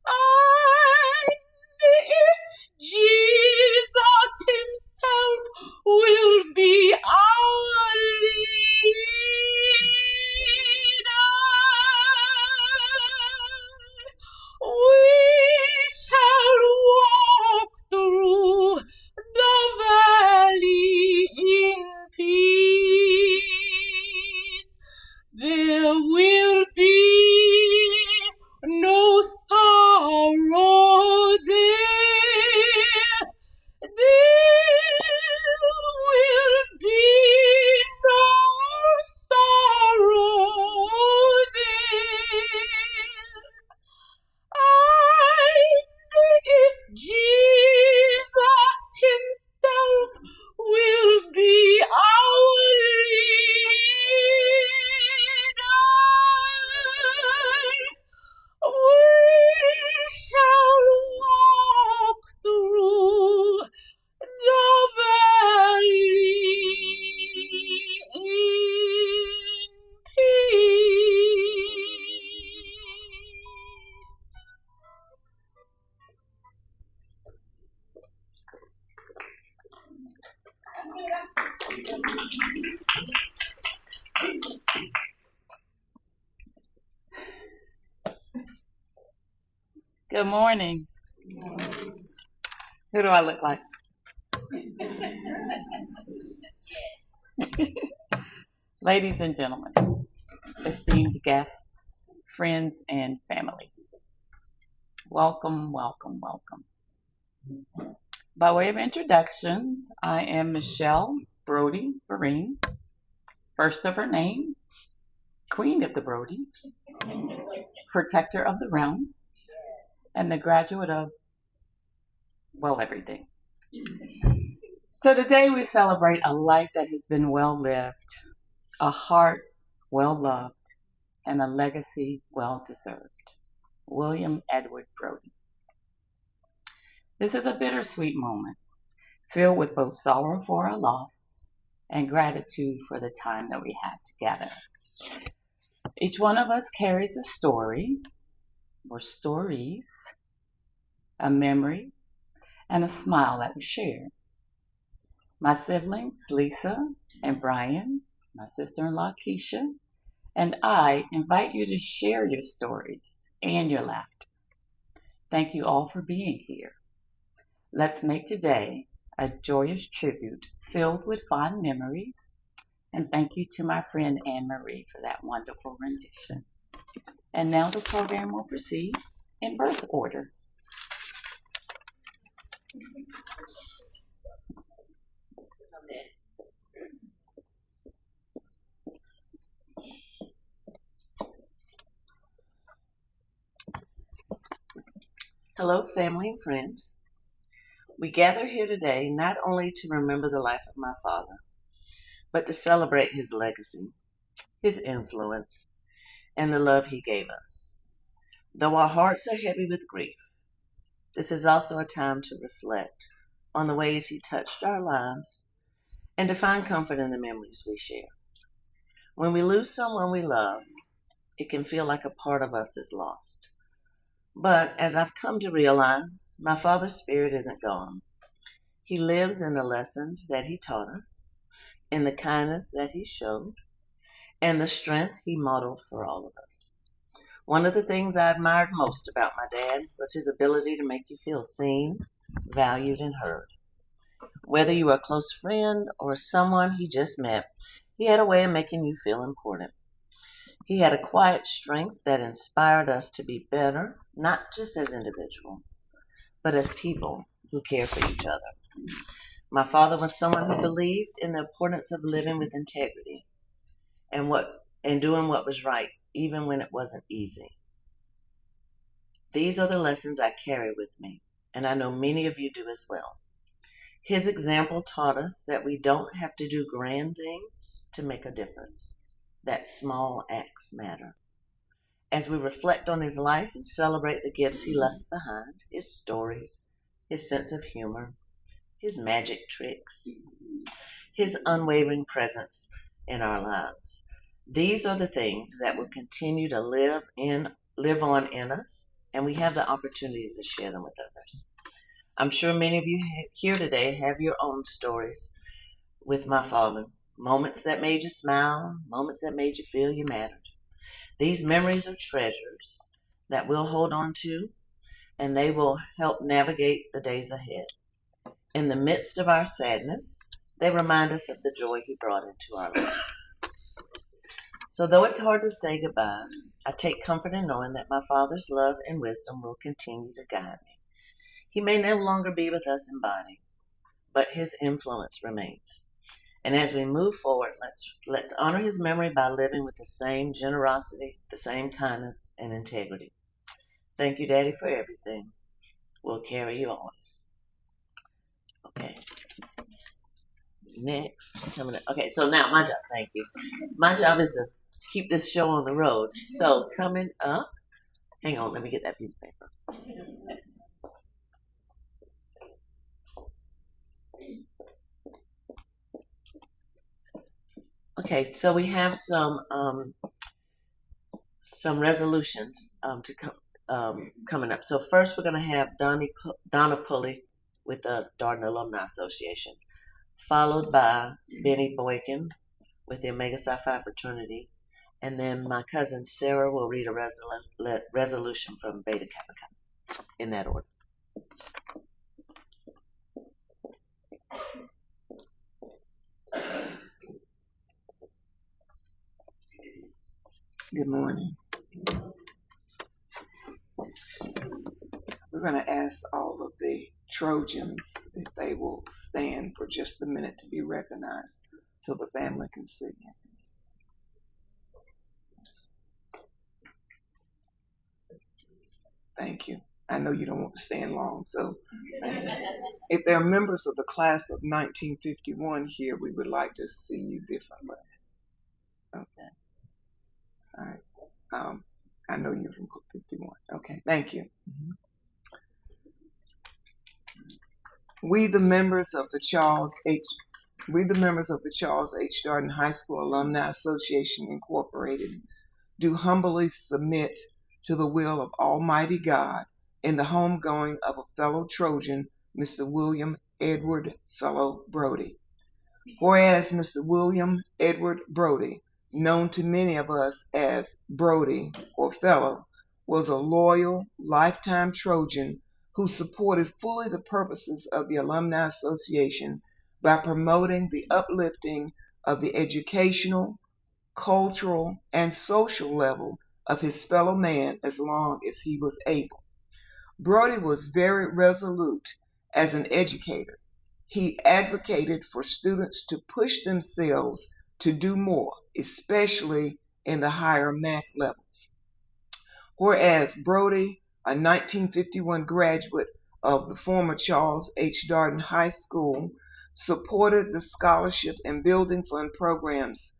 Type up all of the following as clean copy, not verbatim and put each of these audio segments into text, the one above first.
And if Jesus himself will be our leader, we shall walk through the valley in peace. There will be no sorrow there. There will be no sorrow there. And if Jesus himself will be our leader, we shall walk through the valley in peace. Good morning. Who do I look like? Ladies and gentlemen, esteemed guests, friends, and family, welcome, welcome, welcome. By way of introduction, I am Michelle Brodie Barine, first of her name, Queen of the Brodies, Protector of the Realm, and the graduate of, well, everything. So today we celebrate a life that has been well lived, a heart well loved, and a legacy well deserved. William Edward Brodie. This is a bittersweet moment, filled with both sorrow for our loss and gratitude for the time that we had together. Each one of us carries a story, or stories, a memory, and a smile that we share. My siblings, Lisa and Brian, my sister-in-law, Keisha, and I invite you to share your stories and your laughter. Thank you all for being here. Let's make today a joyous tribute filled with fond memories. And thank you to my friend Anne-Marie for that wonderful rendition. And now the program will proceed in birth order. Hello, family and friends. We gather here today not only to remember the life of my father, but to celebrate his legacy, his influence, and the love he gave us. Though our hearts are heavy with grief, this is also a time to reflect on the ways he touched our lives and to find comfort in the memories we share. When we lose someone we love, it can feel like a part of us is lost. But as I've come to realize, my father's spirit isn't gone. He lives in the lessons that he taught us, in the kindness that he showed, and the strength he modeled for all of us. One of the things I admired most about my dad was his ability to make you feel seen, valued, and heard. Whether you were a close friend or someone he just met, he had a way of making you feel important. He had a quiet strength that inspired us to be better, not just as individuals, but as people who care for each other. My father was someone who believed in the importance of living with integrity and doing what was right, even when it wasn't easy. These are the lessons I carry with me, and I know many of you do as well. His example taught us that we don't have to do grand things to make a difference, that small acts matter. As we reflect on his life and celebrate the gifts he left behind, his stories, his sense of humor, his magic tricks, his unwavering presence in our lives. These are the things that will continue to live in live on in us, and we have the opportunity to share them with others. I'm sure many of you here today have your own stories with my father. Moments that made you smile, moments that made you feel you mattered. These memories are treasures that we'll hold on to, and they will help navigate the days ahead. In the midst of our sadness, they remind us of the joy he brought into our lives. So though it's hard to say goodbye, I take comfort in knowing that my father's love and wisdom will continue to guide me. He may no longer be with us in body, but his influence remains. And as we move forward, let's honor his memory by living with the same generosity, the same kindness, and integrity. Thank you, Daddy, for everything. We'll carry you always. Okay. Next, coming up. Okay, so now my job, thank you. My job is to keep this show on the road. So coming up, hang on, let me get that piece of paper. Okay, so we have some resolutions to coming up. So first, we're going to have Donna Pulley with the Darden Alumni Association, followed by Benny Boykin with the Omega Psi Phi fraternity, and then my cousin Sarah will read a resolution from Beta Kappa Kappa, in that order. Good morning. We're going to ask all of the Trojans if they will stand for just a minute to be recognized so the family can see you. Thank you. I know you don't want to stand long, so if there are members of the class of 1951 here, we would like to see you differently. Okay. All right. I know you're from 51. Okay, thank you. Mm-hmm. We, the members of the Charles H. Darden High School Alumni Association, Incorporated, do humbly submit to the will of Almighty God in the homegoing of a fellow Trojan, Mr. William Edward Fellow Brodie. Whereas Mr. William Edward Brodie, known to many of us as Brodie or Fellow, was a loyal, lifetime Trojan who supported fully the purposes of the Alumni Association by promoting the uplifting of the educational, cultural, and social level of his fellow man as long as he was able. Brodie was very resolute as an educator. He advocated for students to push themselves to do more, especially in the higher math levels. Whereas Brodie, a 1951 graduate of the former Charles H. Darden High School, supported the scholarship and building fund programs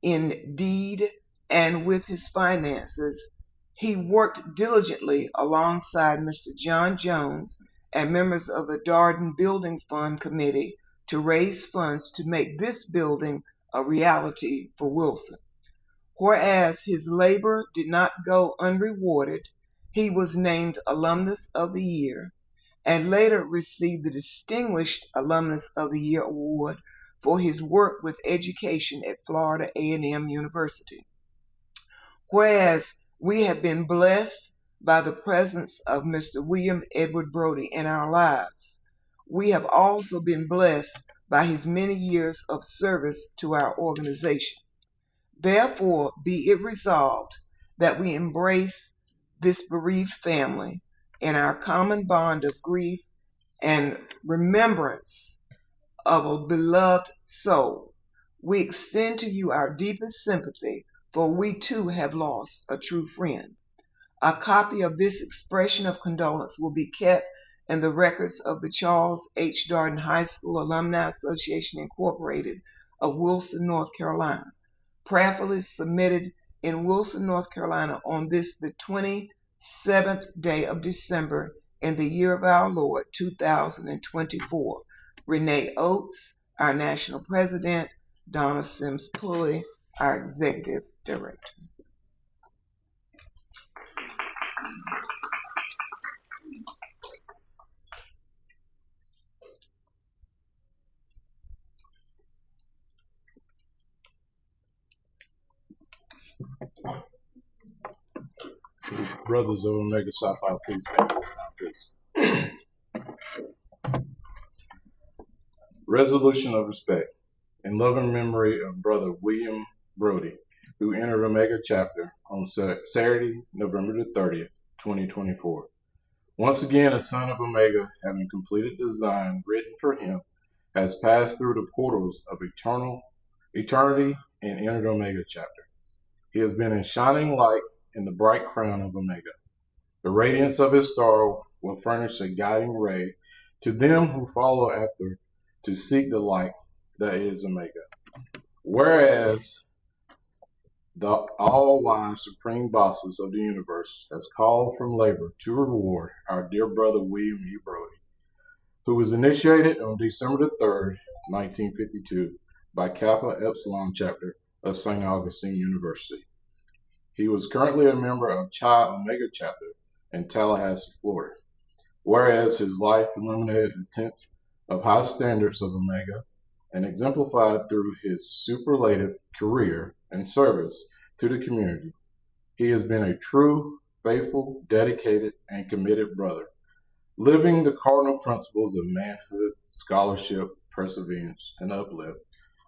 in deed and with his finances, he worked diligently alongside Mr. John Jones and members of the Darden Building Fund Committee to raise funds to make this building a reality for Wilson. Whereas his labor did not go unrewarded, he was named Alumnus of the Year and later received the Distinguished Alumnus of the Year award for his work with education at Florida A&M University. Whereas we have been blessed by the presence of Mr. William Edward Brodie in our lives, we have also been blessed by his many years of service to our organization. Therefore, be it resolved that we embrace this bereaved family in our common bond of grief and remembrance of a beloved soul. We extend to you our deepest sympathy, for we too have lost a true friend. A copy of this expression of condolence will be kept in the records of the Charles H. Darden High School Alumni Association, Incorporated of Wilson, North Carolina. Prayerfully submitted in Wilson, North Carolina on this, the 27th day of December in the year of our Lord, 2024. Renee Oates, our national president, Donna Sims Pulley, our executive director. brothers of Omega Psi Phi, please stand at this time, please. Resolution of respect. In loving memory of Brother William Brodie, who entered Omega chapter on Saturday, November the 30th, 2024. Once again, a son of Omega, having completed the design written for him, has passed through the portals of eternity and entered Omega chapter. He has been a shining light in the bright crown of Omega. The radiance of his star will furnish a guiding ray to them who follow after to seek the light that is Omega. Whereas the all-wise supreme bosses of the universe has called from labor to reward our dear brother William E. Brodie, who was initiated on December the 3rd, 1952 by Kappa Epsilon chapter of St. Augustine University. He was currently a member of Chi Omega chapter in Tallahassee, Florida. Whereas his life illuminated the tenets of high standards of Omega and exemplified through his superlative career and service to the community, he has been a true, faithful, dedicated, and committed brother, living the cardinal principles of manhood, scholarship, perseverance, and uplift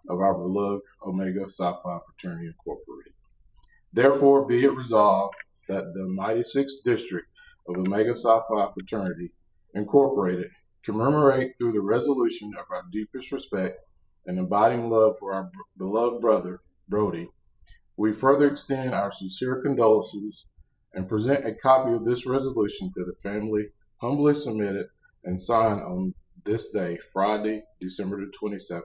of our beloved Omega Psi Phi Fraternity Incorporated. Therefore, be it resolved that the mighty 6th District of Omega Psi Phi Fraternity Incorporated commemorate through the resolution of our deepest respect and abiding love for our beloved brother, Brodie. We further extend our sincere condolences and present a copy of this resolution to the family, humbly submitted and signed on this day, Friday, December the 27th,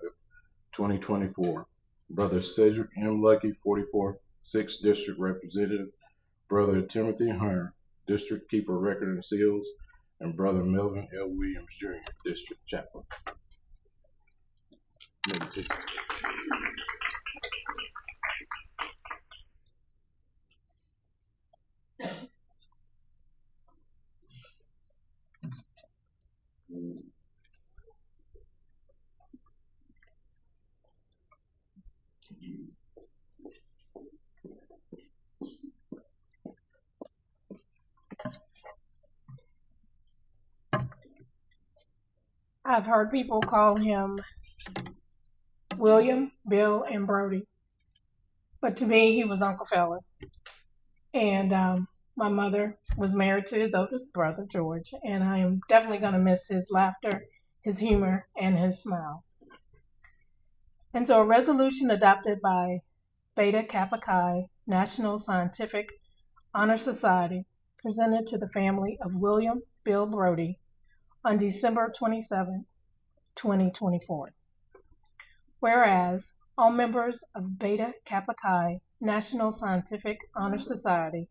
2024. Brother Cedric M. Lucky, 44th, 6th District Representative, Brother Timothy Hunter, District Keeper Record and Seals, and Brother Melvin L. Williams, Jr., District Chaplain. I've heard people call him William, Bill, and Brodie. But to me, he was Uncle Fella. And my mother was married to his oldest brother, George. And I am definitely going to miss his laughter, his humor, and his smile. And so a resolution adopted by Beta Kappa Chi National Scientific Honor Society presented to the family of William Bill Brodie on December 27, 2024. Whereas all members of Beta Kappa Chi National Scientific Honor Society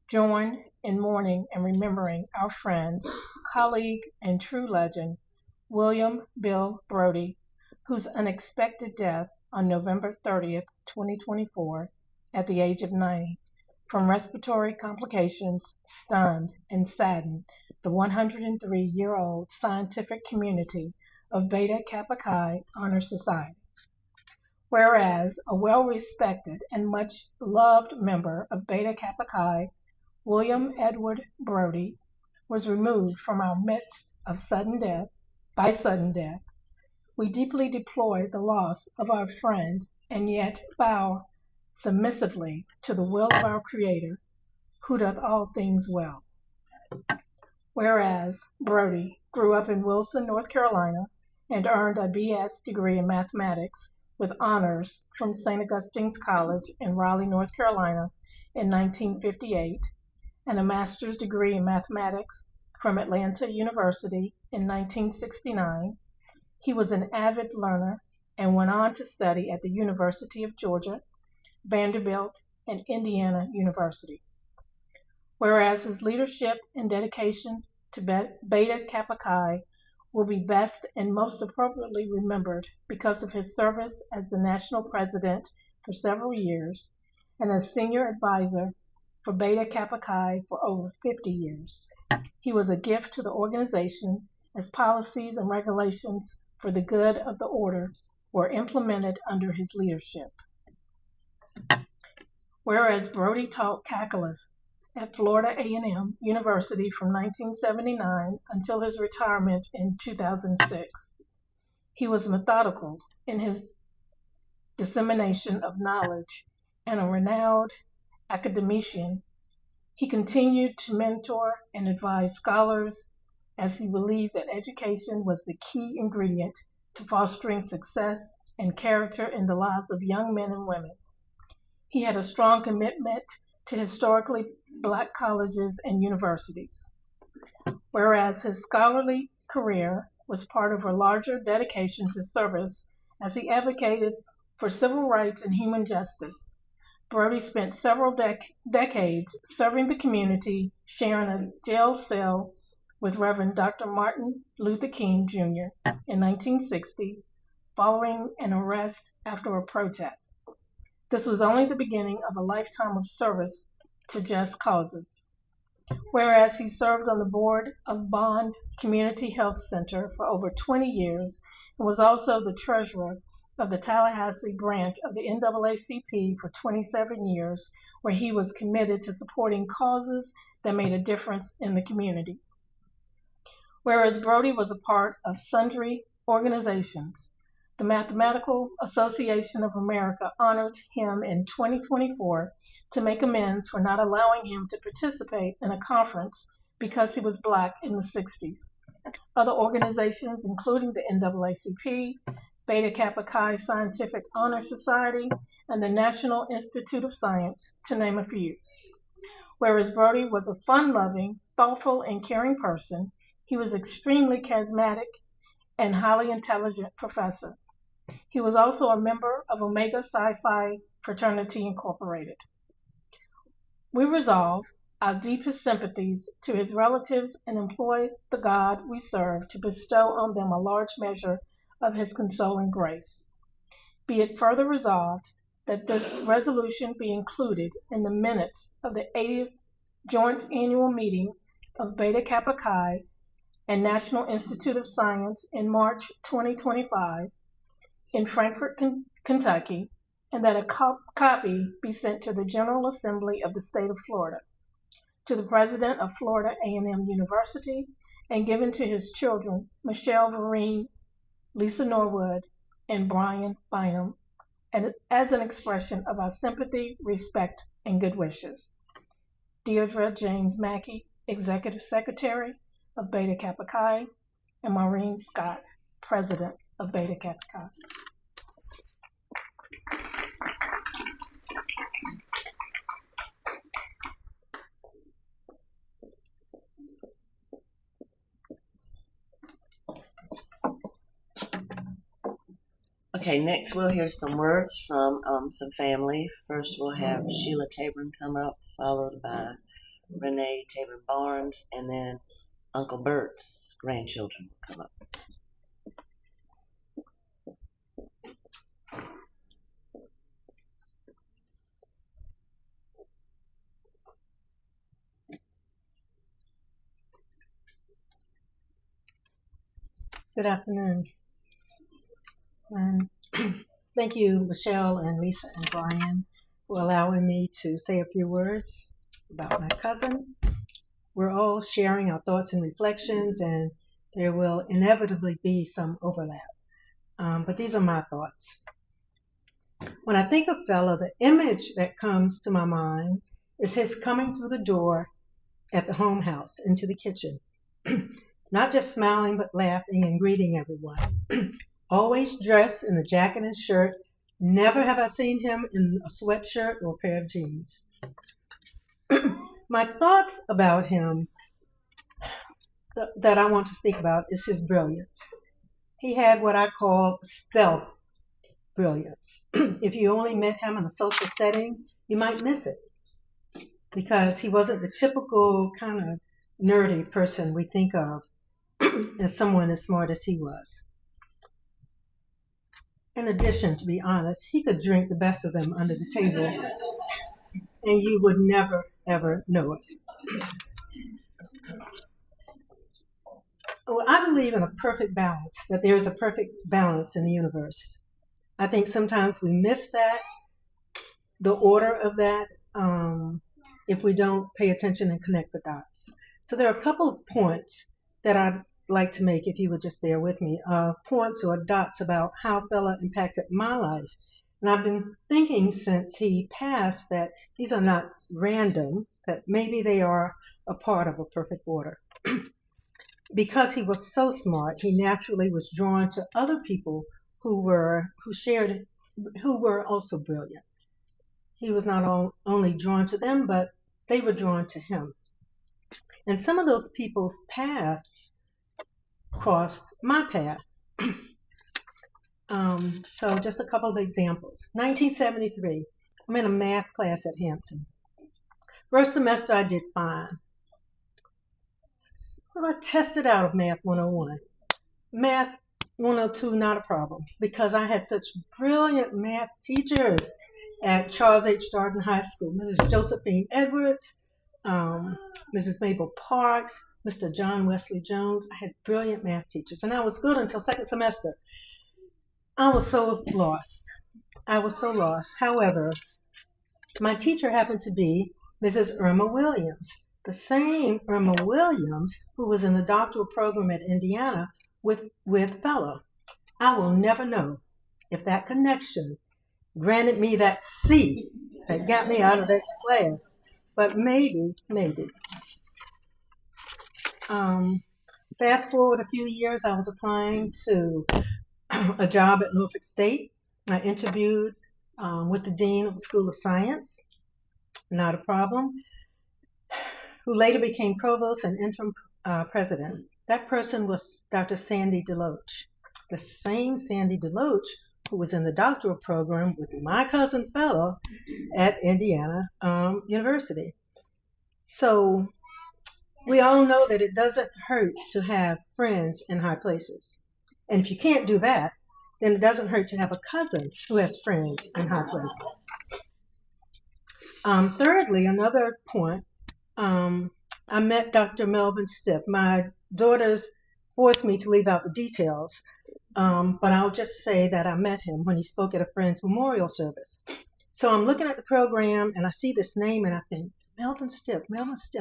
join in mourning and remembering our friend, colleague, and true legend, William Bill Brodie, whose unexpected death on November 30th, 2024, at the age of 90, from respiratory complications, stunned and saddened the 103-year-old scientific community of Beta Kappa Chi Honor Society. Whereas a well-respected and much-loved member of Beta Kappa Chi, William Edward Brodie, was removed from our midst by sudden death, we deeply deplore the loss of our friend and yet bow submissively to the will of our Creator, who doth all things well. Whereas Brodie grew up in Wilson, North Carolina, and earned a B.S. degree in mathematics with honors from St. Augustine's College in Raleigh, North Carolina in 1958, and a master's degree in mathematics from Atlanta University in 1969. He was an avid learner and went on to study at the University of Georgia, Vanderbilt, and Indiana University. Whereas his leadership and dedication to Beta Kappa Chi will be best and most appropriately remembered because of his service as the national president for several years and as senior advisor for Beta Kappa Chi for over 50 years. He was a gift to the organization as policies and regulations for the good of the order were implemented under his leadership. Whereas Brodie taught calculus at Florida A&M University from 1979 until his retirement in 2006. He was methodical in his dissemination of knowledge and a renowned academician. He continued to mentor and advise scholars as he believed that education was the key ingredient to fostering success and character in the lives of young men and women. He had a strong commitment to historically Black colleges and universities, whereas his scholarly career was part of a larger dedication to service as he advocated for civil rights and human justice. Brodie spent several decades serving the community, sharing a jail cell with Reverend Dr. Martin Luther King Jr. in 1960, following an arrest after a protest. This was only the beginning of a lifetime of service to just causes. Whereas he served on the board of Bond Community Health Center for over 20 years and was also the treasurer of the Tallahassee branch of the NAACP for 27 years, where he was committed to supporting causes that made a difference in the community. Whereas Brodie was a part of sundry organizations, the Mathematical Association of America honored him in 2024 to make amends for not allowing him to participate in a conference because he was Black in the 60s. Other organizations, including the NAACP, Beta Kappa Chi Scientific Honor Society, and the National Institute of Science, to name a few. Whereas Brodie was a fun-loving, thoughtful, and caring person, he was extremely charismatic and highly intelligent professor. He was also a member of Omega Psi Phi Fraternity Incorporated. We resolve our deepest sympathies to his relatives and employ the God we serve to bestow on them a large measure of his consoling grace. Be it further resolved that this resolution be included in the minutes of the 80th Joint Annual Meeting of Beta Kappa Chi and National Institute of Science in March 2025 in Frankfort, Kentucky, and that a copy be sent to the General Assembly of the State of Florida, to the President of Florida A&M University, and given to his children, Michelle Vereen, Lisa Norwood, and Brian Bynum, and as an expression of our sympathy, respect, and good wishes. Deirdre James Mackey, Executive Secretary of Beta Kappa Chi, and Maureen Scott, President of Beta Kappa Chi. Okay, next we'll hear some words from some family. First we'll have Sheila Tabron come up, followed by Renee Tabron Barnes, and then Uncle Bert's grandchildren will come up. Good afternoon. And thank you, Michelle and Lisa and Brian, for allowing me to say a few words about my cousin. We're all sharing our thoughts and reflections, and there will inevitably be some overlap. But these are my thoughts. When I think of Fella, the image that comes to my mind is his coming through the door at the home house into the kitchen. Not just smiling, but laughing and greeting everyone. Always dressed in a jacket and shirt. Never have I seen him in a sweatshirt or a pair of jeans. My thoughts about him that I want to speak about is his brilliance. He had what I call stealth brilliance. If you only met him in a social setting, you might miss it, because he wasn't the typical kind of nerdy person we think of as someone as smart as he was. In addition, to be honest, he could drink the best of them under the table, and you would never, ever know it. So I believe in a perfect balance, that there is a perfect balance in the universe. I think sometimes we miss that, the order of that. if we don't pay attention and connect the dots. So there are a couple of points that I'd like to make, if you would just bear with me, points or dots about how Fella impacted my life. And I've been thinking since he passed that these are not random, that maybe they are a part of a perfect order. Because he was so smart, he naturally was drawn to other people who were also brilliant. He was not only drawn to them, but they were drawn to him. And some of those people's paths crossed my path. So just a couple of examples. 1973, I'm in a math class at Hampton. First semester I did fine. Well, I tested out of Math 101. Math 102, not a problem, because I had such brilliant math teachers at Charles H. Darden High School. Mrs. Josephine Edwards, Mrs. Mabel Parks, Mr. John Wesley Jones. I had brilliant math teachers, and I was good until second semester. I was so lost. However, my teacher happened to be Mrs. Irma Williams, the same Irma Williams who was in the doctoral program at Indiana with Fella. I will never know if that connection granted me that C that got me out of that class, but maybe. Fast forward a few years, I was applying to a job at Norfolk State. I interviewed with the dean of the School of Science, not a problem, who later became provost and interim president. That person was Dr. Sandy DeLoach, the same Sandy DeLoach who was in the doctoral program with my cousin Fella at Indiana University. So we all know that it doesn't hurt to have friends in high places. And if you can't do that, then it doesn't hurt to have a cousin who has friends in high places. Thirdly, another point, I met Dr. Melvin Stiff. My daughters forced me to leave out the details, but I'll just say that I met him when he spoke at a friend's memorial service. So I'm looking at the program and I see this name and I think, Melvin Stiff,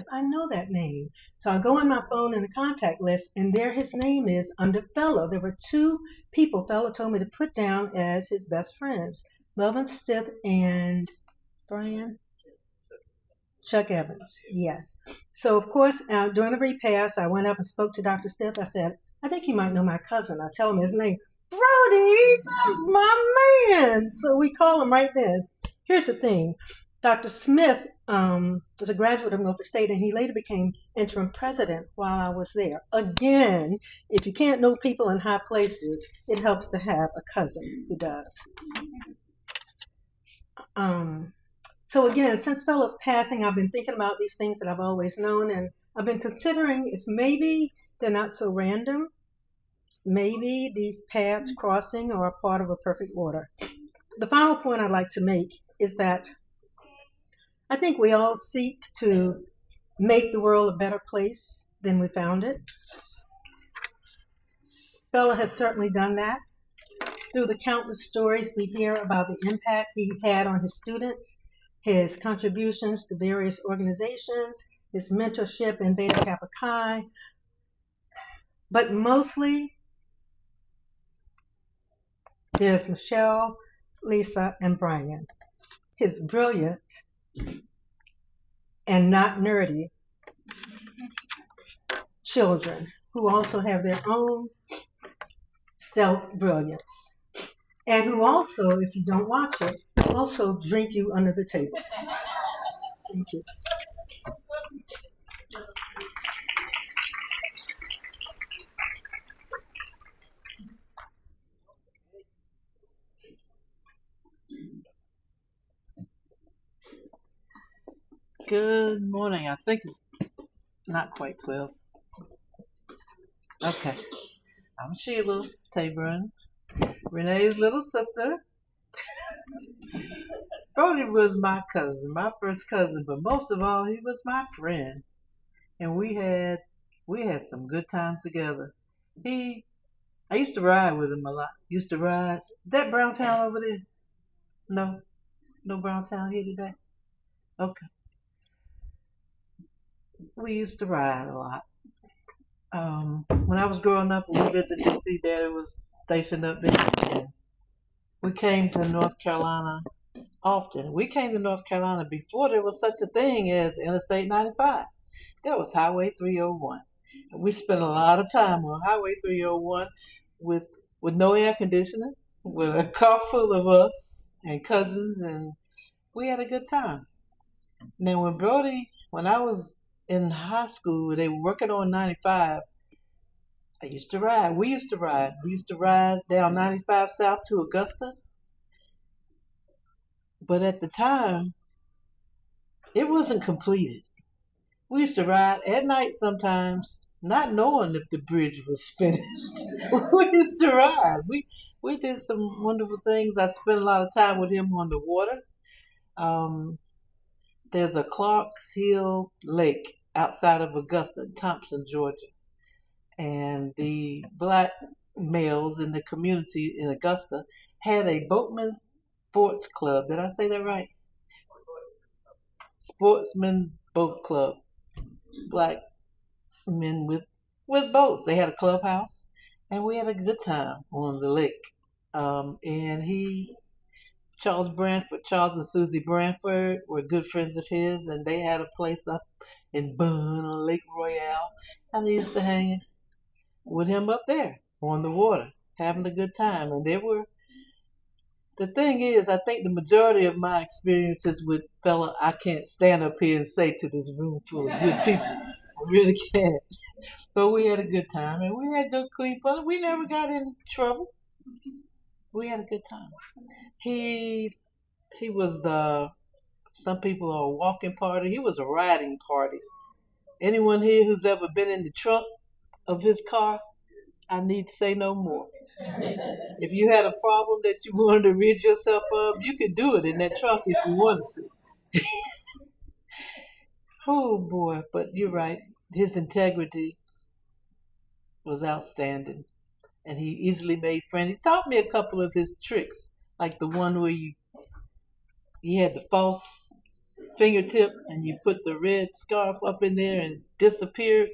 I know that name. So I go on my phone in the contact list and there his name is under Fella. There were two people Fella told me to put down as his best friends, Melvin Stiff and Brian? Chuck Evans, yes. So of course, during the repast, I went up and spoke to Dr. Stiff. I said, I think you might know my cousin. I tell him his name. Brodie, that's my man. So we call him right then. Here's the thing. Dr. Smith was a graduate of Norfolk State, and he later became interim president while I was there. Again, if you can't know people in high places, it helps to have a cousin who does. So again, since Fella's passing, I've been thinking about these things that I've always known, and I've been considering if maybe they're not so random. Maybe these paths crossing are a part of a perfect order. The final point I'd like to make is that I think we all seek to make the world a better place than we found it. Fella has certainly done that. Through the countless stories we hear about the impact he had on his students, his contributions to various organizations, his mentorship in Beta Kappa Chi, but mostly there's Michelle, Lisa, and Brian, his brilliant and not nerdy children who also have their own stealth brilliance. And who also, if you don't watch it, also drink you under the table. Thank you. Good morning. I think it's not quite 12. Okay. I'm Sheila Taburn, Renee's little sister. Brodie was my cousin, my first cousin, but most of all, he was my friend. And we had some good times together. I used to ride with him a lot. Used to ride. Is that Browntown over there? No Browntown here today? Okay. We used to ride a lot. When I was growing up, we lived in D.C. Daddy was stationed up there. And we came to North Carolina often. We came to North Carolina before there was such a thing as Interstate 95. There was Highway 301. And we spent a lot of time on Highway 301 with with no air conditioning, with a car full of us and cousins, and we had a good time. Now, when I was in high school, they were working on 95. I used to ride. We used to ride. We used to ride down 95 South to Augusta. But at the time, it wasn't completed. We used to ride at night sometimes, not knowing if the bridge was finished. We used to ride. We did some wonderful things. I spent a lot of time with him on the water. Um, there's a Clarks Hill Lake outside of Augusta, Thompson, Georgia. And the black males in the community in Augusta had a boatman's sports club. Did I say that right? Sportsman's boat club. Black men with boats. They had a clubhouse, and we had a good time on the lake. And Charles and Susie Branford were good friends of his, and they had a place up in Boone on Lake Royale. And I used to hang with him up there on the water, having a good time. And the thing is, I think the majority of my experiences with fella, I can't stand up here and say to this room full of good people. I really can't. But we had a good time, and we had good, clean fun. We never got in trouble. We had a good time. He was some people are a walking party. He was a riding party. Anyone here who's ever been in the trunk of his car, I need to say no more. If you had a problem that you wanted to rid yourself of, you could do it in that trunk if you wanted to. Oh boy, but you're right. His integrity was outstanding, and he easily made friends. He taught me a couple of his tricks, like the one where you had the false fingertip and you put the red scarf up in there and disappeared.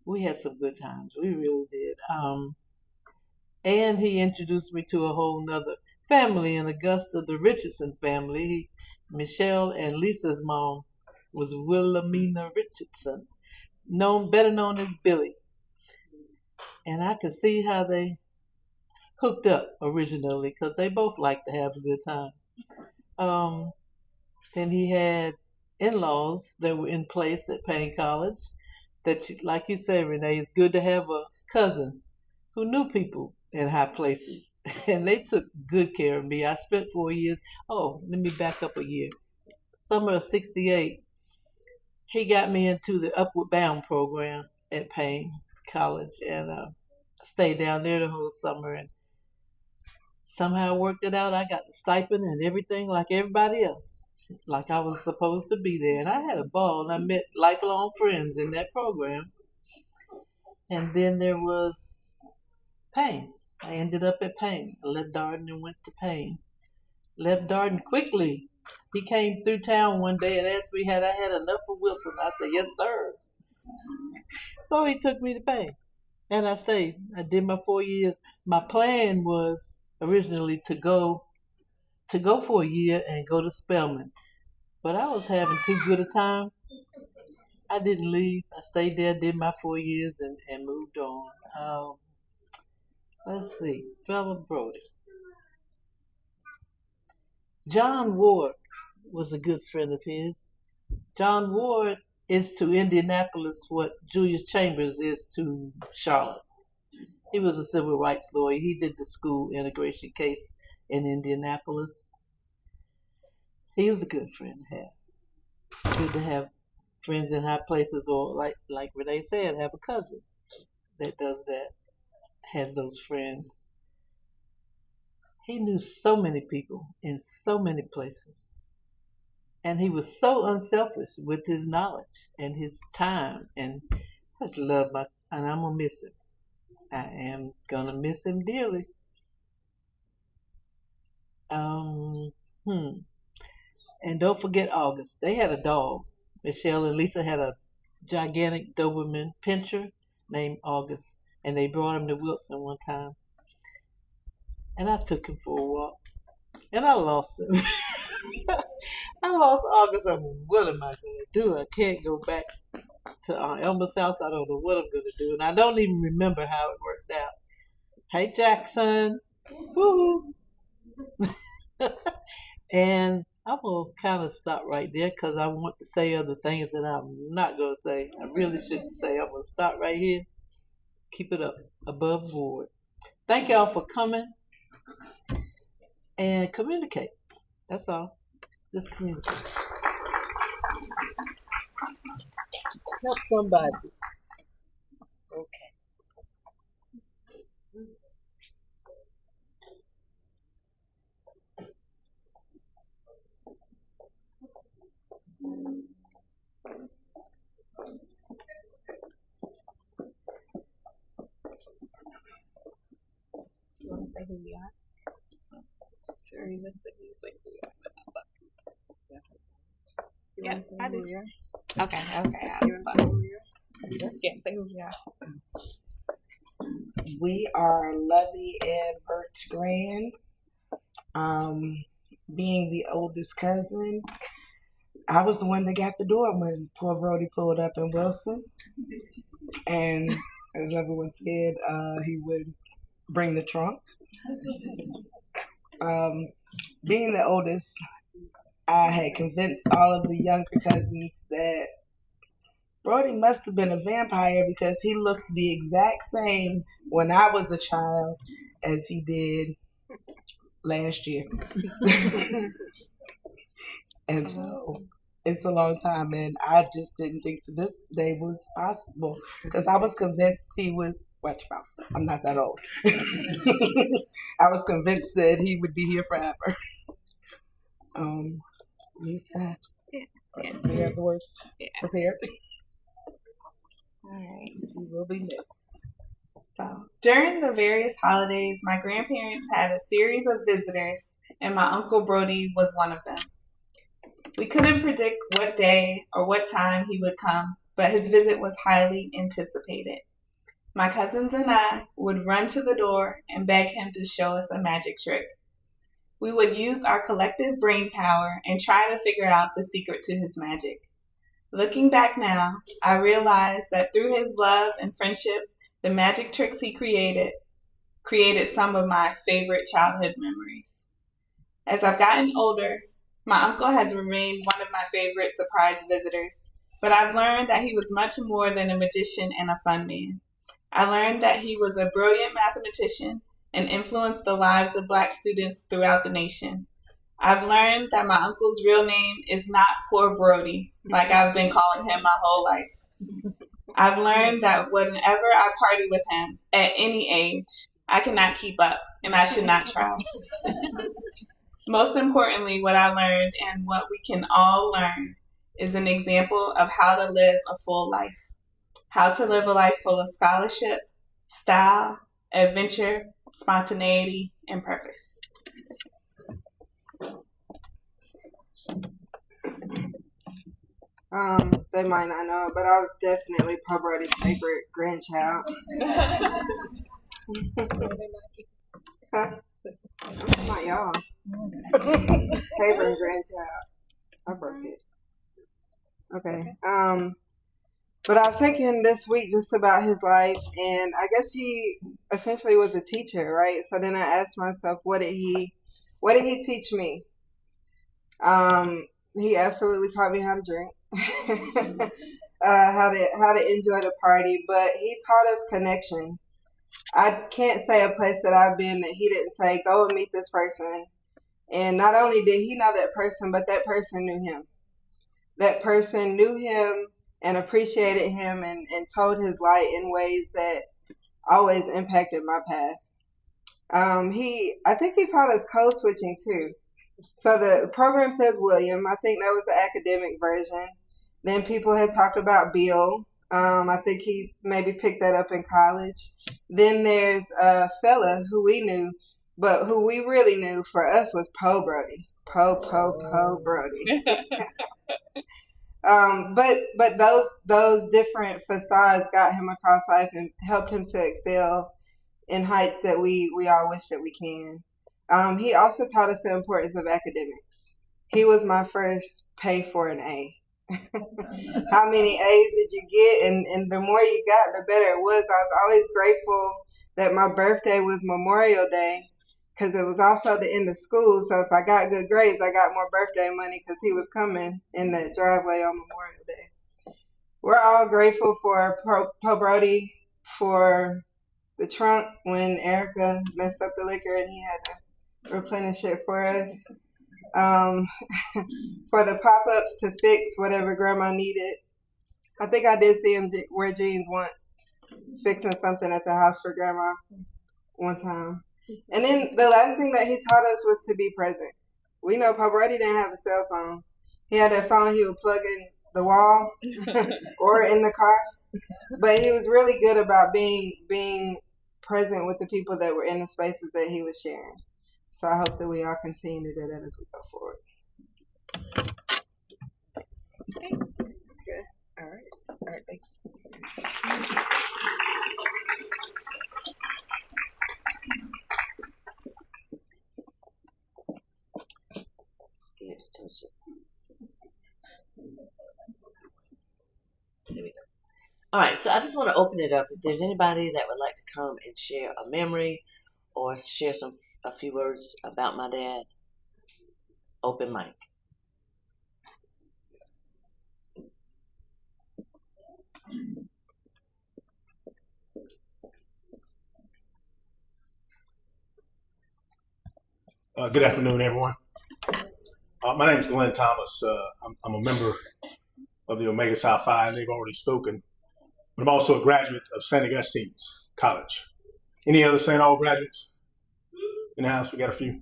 We had some good times. We really did. And he introduced me to a whole nother family in Augusta, the Richardson family. Michelle and Lisa's mom was Wilhelmina Richardson, better known as Billy. And I could see how they hooked up originally because they both liked to have a good time. Then he had in-laws that were in place at Payne College. Like you said, Renee, it's good to have a cousin who knew people in high places, and they took good care of me. I spent 4 years. Oh, let me back up a year. Summer of '68, he got me into the Upward Bound program at Payne College, and stayed down there the whole summer, and somehow worked it out. I got the stipend and everything like everybody else, like I was supposed to be there. And I had a ball, and I met lifelong friends in that program. And then there was Payne. I ended up at Payne. I left Darden and went to Payne. Left Darden quickly. He came through town one day and asked me had I had enough of Wilson. I said, yes, sir. So he took me to Payne. And I stayed. I did my 4 years. My plan was originally to go for a year and go to Spelman. But I was having too good a time. I didn't leave. I stayed there, did my 4 years, and moved on. Let's see. Fella Brodie. John Ward was a good friend of his. John Ward is to Indianapolis what Julius Chambers is to Charlotte. He was a civil rights lawyer. He did the school integration case in Indianapolis. He was a good friend to have. Good to have friends in high places, or like Renee said, have a cousin that does that, has those friends. He knew so many people in so many places. And he was so unselfish with his knowledge and his time. And I just love and I'm going to miss him. I am going to miss him dearly. And don't forget August. They had a dog. Michelle and Lisa had a gigantic Doberman pinscher named August, and they brought him to Wilson one time. And I took him for a walk, and I lost him. I lost August. What am I going to do? I can't go back to Elmer's house. I don't know what I'm going to do. And I don't even remember how it worked out. Hey, Jackson. Woo! And I will kind of stop right there because I want to say other things that I'm not going to say. I really shouldn't say. I'm going to stop right here. Keep it up, above board. Thank y'all for coming and communicate. That's all. Just communicate. Help somebody. Okay. You want to say who you are? Sure, you want to say who you are. Yes, I do. Okay. Yeah, say who you are. We are Lovey and Bert Grands. Being the oldest cousin, I was the one that got the door when poor Brodie pulled up in Wilson. And as everyone said, he would bring the trunk. Being the oldest, I had convinced all of the younger cousins that Brodie must have been a vampire because he looked the exact same when I was a child as he did last year. And so it's a long time, and I just didn't think that this day was possible because I was convinced he was, watch your mouth, I'm not that old. I was convinced that he would be here forever. Lisa, he has words prepared. All right. You will be missed. So, during the various holidays, my grandparents had a series of visitors, and my Uncle Brodie was one of them. We couldn't predict what day or what time he would come, but his visit was highly anticipated. My cousins and I would run to the door and beg him to show us a magic trick. We would use our collective brain power and try to figure out the secret to his magic. Looking back now, I realize that through his love and friendship, the magic tricks he created some of my favorite childhood memories. As I've gotten older, my uncle has remained one of my favorite surprise visitors, but I've learned that he was much more than a magician and a fun man. I learned that he was a brilliant mathematician and influenced the lives of Black students throughout the nation. I've learned that my uncle's real name is not poor Brodie, like I've been calling him my whole life. I've learned that whenever I party with him, at any age, I cannot keep up, and I should not try. Most importantly, what I learned and what we can all learn is an example of how to live a full life. How to live a life full of scholarship, style, adventure, spontaneity, and purpose. They might not know, but I was definitely Poe Brodie's favorite grandchild. Huh? I'm not y'all. Favorite grandchild. I broke it. Okay. But I was thinking this week just about his life, and I guess he essentially was a teacher, right? So then I asked myself, what did he teach me? He absolutely taught me how to drink, how to enjoy the party, but he taught us connection. I can't say a place that I've been that he didn't say, go and meet this person. And not only did he know that person, but that person knew him. That person knew him and appreciated him and told his light in ways that always impacted my path. I think he taught us code switching too. So the program says William. I think that was the academic version. Then people had talked about Bill. I think he maybe picked that up in college. Then there's a fella who we knew, but who we really knew for us was Poe Brodie. Poe Brodie. But those different facades got him across life and helped him to excel in heights that we all wish that we can. He also taught us the importance of academics. He was my first pay for an A. How many A's did you get? And the more you got, the better it was. I was always grateful that my birthday was Memorial Day because it was also the end of school. So if I got good grades, I got more birthday money because he was coming in that driveway on Memorial Day. We're all grateful for Brodie for the trunk when Erica messed up the liquor and he had to replenish it for us. For the pop-ups to fix whatever grandma needed. I think I did see him wear jeans once, fixing something at the house for grandma one time. And then the last thing that he taught us was to be present. We know Papa Brodie didn't have a cell phone. He had that phone he would plug in the wall or in the car. But he was really good about being present with the people that were in the spaces that he was sharing. So I hope that we all continue to do that as we go forward. Okay. All right, thanks. Scared to touch it. There we go. All right, so I just want to open it up. If there's anybody that would like to come and share a memory or share a few words about my dad, open mic. Good afternoon, everyone. My name is Glenn Thomas. I'm a member of the Omega Psi Phi, and they've already spoken. But I'm also a graduate of St. Augustine's College. Any other St. Aug graduates in the house? We got a few.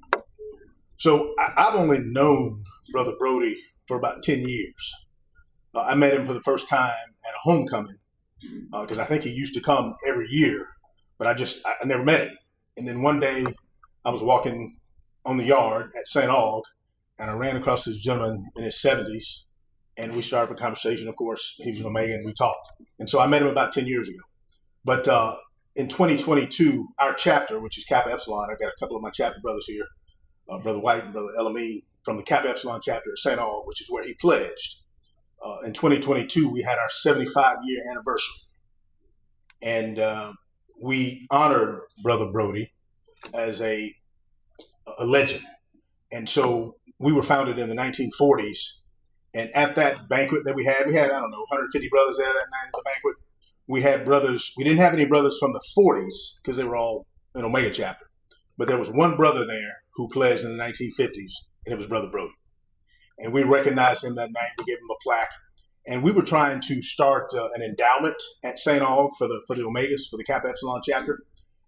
So I've only known Brother Brodie for about 10 years. I met him for the first time at a homecoming because I think he used to come every year, but I never met him. And then one day I was walking on the yard at St. Aug, and I ran across this gentleman in his 70s, and we started a conversation. Of course, he was an Omega, and we talked. And so I met him about 10 years ago. But in 2022, our chapter, which is Kappa Epsilon, I've got a couple of my chapter brothers here, Brother White and Brother Elamine, from the Kappa Epsilon chapter at St. Aug, which is where he pledged. In 2022, we had our 75-year anniversary. And we honored Brother Brodie as a legend. And so we were founded in the 1940s. And at that banquet that we had, I don't know, 150 brothers there that night at the banquet. We had brothers. We didn't have any brothers from the 40s because they were all in Omega chapter. But there was one brother there who pledged in the 1950s, and it was Brother Brodie. And we recognized him that night. We gave him a plaque. And we were trying to start an endowment at St. Aug for the Omegas, for the Kappa Epsilon chapter.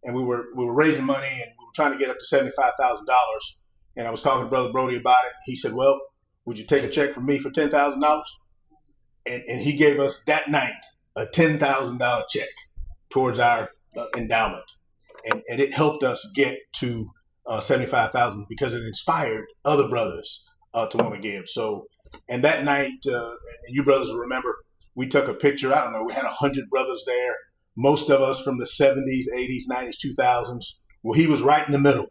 And we were raising money, and we were trying to get up to $75,000. And I was talking to Brother Brodie about it. He said, well, would you take a check from me for $10,000? And he gave us that night a $10,000 check towards our endowment. And it helped us get to $75,000 because it inspired other brothers to want to give. So, and that night, and you brothers will remember, we took a picture. I don't know, we had 100 brothers there, most of us from the 70s, 80s, 90s, 2000s. Well, he was right in the middle.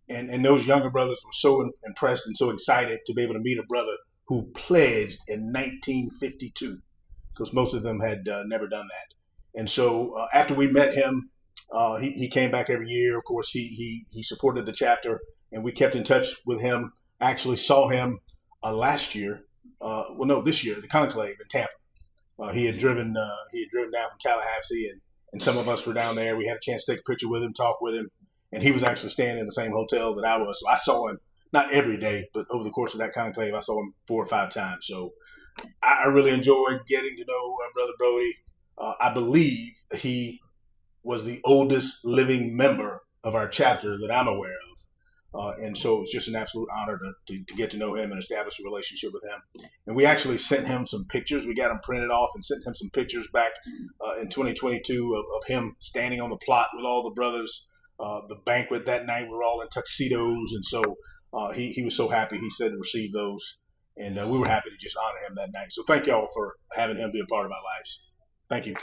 And those younger brothers were so impressed and so excited to be able to meet a brother who pledged in 1952, because most of them had never done that. And so after we met him, he came back every year. Of course, he supported the chapter, and we kept in touch with him. Actually saw him this year, the conclave in Tampa. He had driven down from Tallahassee, and some of us were down there. We had a chance to take a picture with him, talk with him. And he was actually staying in the same hotel that I was. So I saw him, not every day, but over the course of that conclave, I saw him 4 or 5 times. So I really enjoyed getting to know Brother Brodie. I believe he was the oldest living member of our chapter that I'm aware of. And so it's just an absolute honor to get to know him and establish a relationship with him. And we actually sent him some pictures. We got them printed off and sent him some pictures back in 2022 of him standing on the plot with all the brothers. The banquet that night, we were all in tuxedos, and so he was so happy, he said, to receive those. And we were happy to just honor him that night. So thank y'all for having him be a part of our lives. Thank you.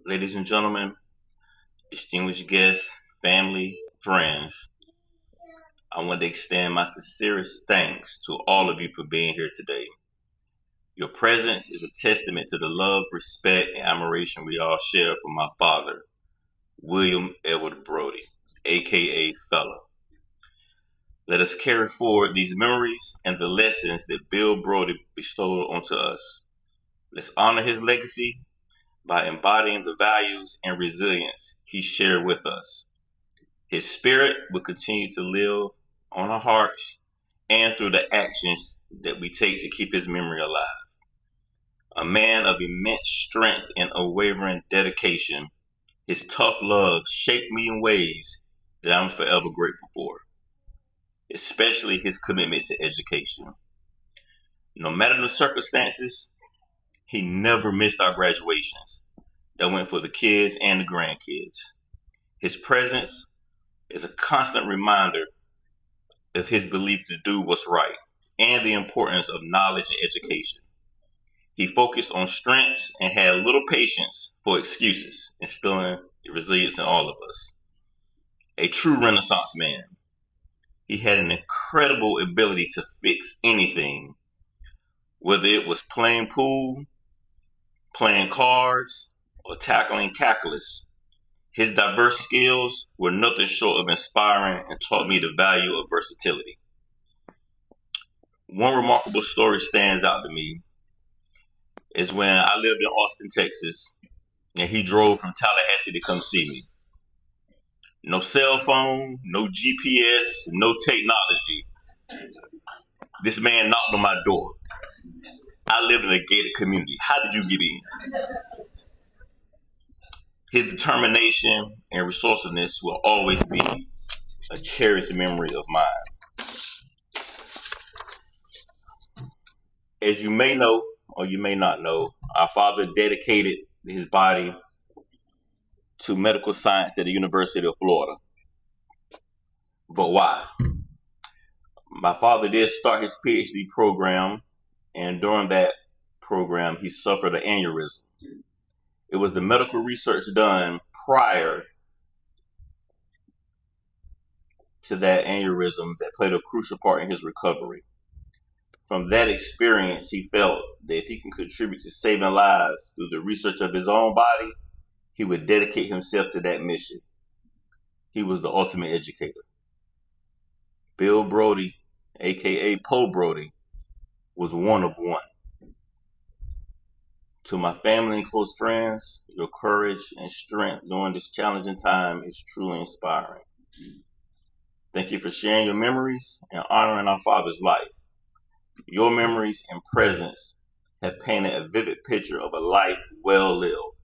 Ladies and gentlemen, distinguished guests, family, friends, I want to extend my sincerest thanks to all of you for being here today. Your presence is a testament to the love, respect, and admiration we all share for my father, William Edward Brodie, aka Fella. Let us carry forward these memories and the lessons that Bill Brodie bestowed onto us. Let's honor his legacy by embodying the values and resilience he shared with us. His spirit will continue to live on our hearts and through the actions that we take to keep his memory alive. A man of immense strength and unwavering dedication, his tough love shaped me in ways that I'm forever grateful for, especially his commitment to education. No matter the circumstances, he never missed our graduations that went for the kids and the grandkids. His presence is a constant reminder of his belief to do what's right and the importance of knowledge and education. He focused on strengths and had little patience for excuses, instilling resilience in all of us. A true Renaissance man. He had an incredible ability to fix anything, whether it was playing pool, playing cards, or tackling calculus. His diverse skills were nothing short of inspiring and taught me the value of versatility. One remarkable story stands out to me is when I lived in Austin, Texas, and he drove from Tallahassee to come see me. No cell phone, no GPS, no technology. This man knocked on my door. I live in a gated community. How did you get in? His determination and resourcefulness will always be a cherished memory of mine. As you may know, or you may not know, our father dedicated his body to medical science at the University of Florida. But why? My father did start his PhD program, and during that program, he suffered an aneurysm. It was the medical research done prior to that aneurysm that played a crucial part in his recovery. From that experience, he felt that if he can contribute to saving lives through the research of his own body, he would dedicate himself to that mission. He was the ultimate educator. Bill Brodie, aka Po Brodie, was one of one. To my family and close friends, your courage and strength during this challenging time is truly inspiring. Thank you for sharing your memories and honoring our father's life. Your memories and presence have painted a vivid picture of a life well lived,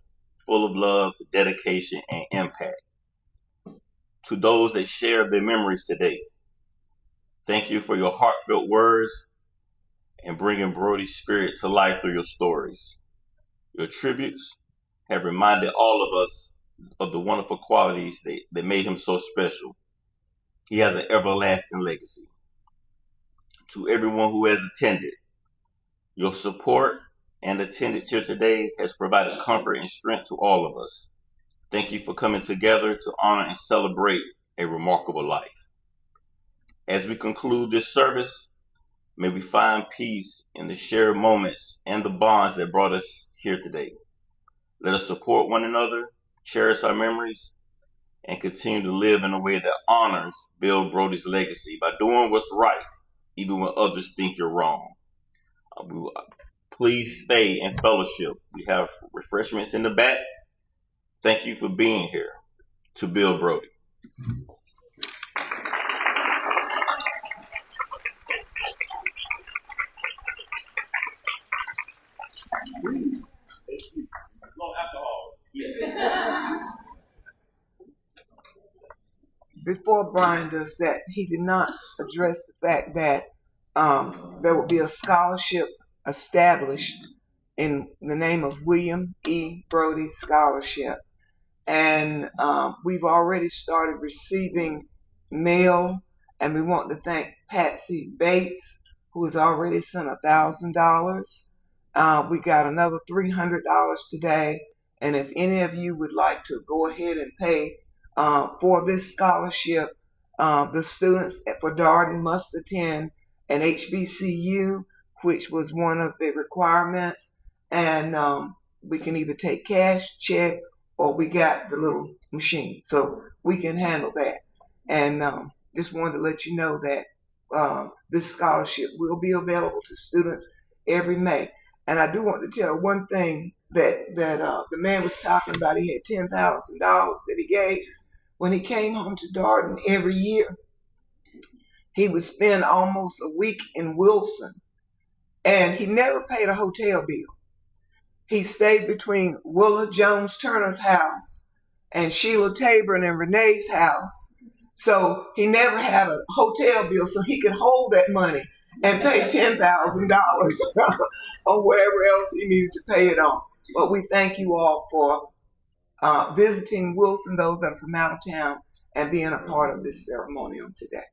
full of love, dedication, and impact. To those that share their memories today, thank you for your heartfelt words and bringing Brodie's spirit to life through your stories. Your tributes have reminded all of us of the wonderful qualities that made him so special. He has an everlasting legacy. To everyone who has attended, your support and attendance here today has provided comfort and strength to all of us. Thank you for coming together to honor and celebrate a remarkable life. As we conclude this service, may we find peace in the shared moments and the bonds that brought us here today. Let us support one another, cherish our memories, and continue to live in a way that honors Bill Brodie's legacy by doing what's right, even when others think you're wrong. Please stay in fellowship. We have refreshments in the back. Thank you for being here. To Bill Brodie. before Brian does that, he did not address the fact that there will be a scholarship established in the name of William E. Brodie Scholarship. And we've already started receiving mail, and we want to thank Patsy Bates, who has already sent $1,000. We got another $300 today, and if any of you would like to go ahead and pay for this scholarship, the students for Darden must attend an HBCU, which was one of the requirements, and we can either take cash, check, or we got the little machine, so we can handle that. And just wanted to let you know that this scholarship will be available to students every May. And I do want to tell one thing that the man was talking about. He had $10,000 that he gave. When he came home to Darden every year, he would spend almost a week in Wilson, and he never paid a hotel bill. He stayed between Willa Jones Turner's house and Sheila Tabor and Renee's house. So he never had a hotel bill, so he could hold that money and pay $10,000 on whatever else he needed to pay it on. But we thank you all for visiting Wilson, those that are from out of town, and being a part of this ceremony on today.